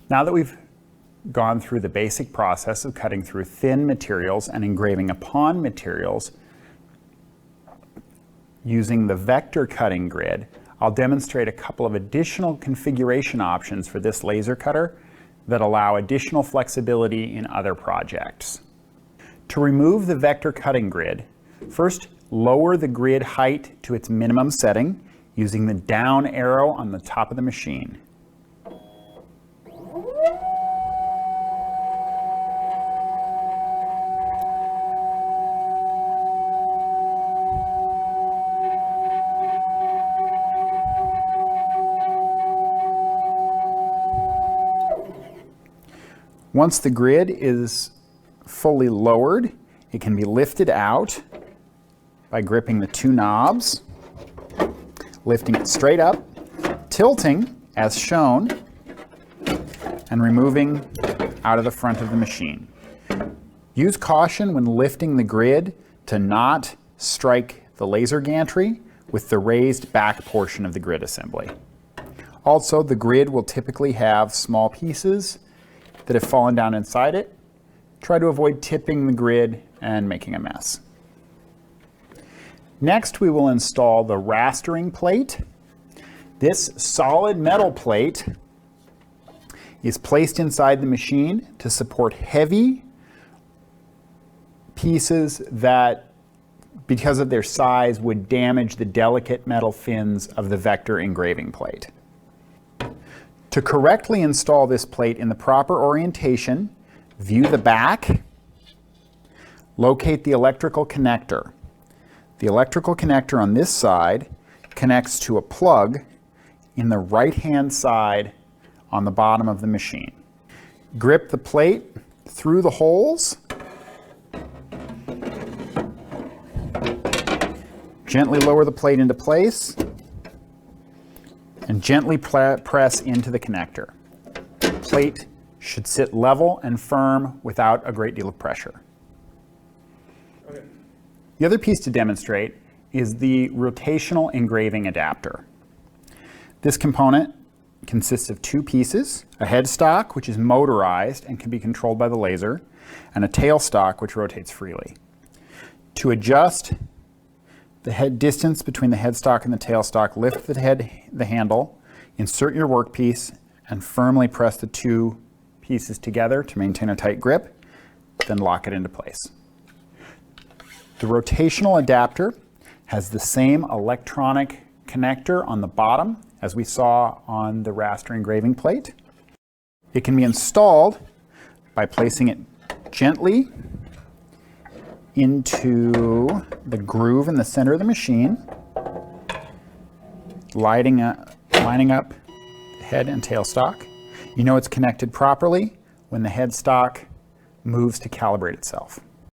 Now that we've gone through the basic process of cutting through thin materials and engraving upon materials using the vector cutting grid, I'll demonstrate a couple of additional configuration options for this laser cutter that allow additional flexibility in other projects. To remove the vector cutting grid, first lower the grid height to its minimum setting using the down arrow on the top of the machine. Once the grid is fully lowered, it can be lifted out by gripping the two knobs, lifting it straight up, tilting as shown, and removing out of the front of the machine. Use caution when lifting the grid to not strike the laser gantry with the raised back portion of the grid assembly. Also, the grid will typically have small pieces that have fallen down inside it. Try to avoid tipping the grid and making a mess. Next, we will install the rastering plate. This solid metal plate is placed inside the machine to support heavy pieces that, because of their size, would damage the delicate metal fins of the vector engraving plate. To correctly install this plate in the proper orientation, view the back, locate the electrical connector. The electrical connector on this side connects to a plug in the right-hand side on the bottom of the machine. Grip the plate through the holes. Gently lower the plate into place and gently press into the connector. The plate should sit level and firm without a great deal of pressure. Okay. The other piece to demonstrate is the rotational engraving adapter. This component consists of two pieces, a headstock, which is motorized and can be controlled by the laser, and a tailstock, which rotates freely. To adjust the head distance between the headstock and the tailstock, lift the handle, insert your workpiece, and firmly press the two pieces together to maintain a tight grip, then lock it into place. The rotational adapter has the same electronic connector on the bottom as we saw on the raster engraving plate. It can be installed by placing it gently into the groove in the center of the machine, lining up the head and tailstock. You know it's connected properly when the headstock moves to calibrate itself.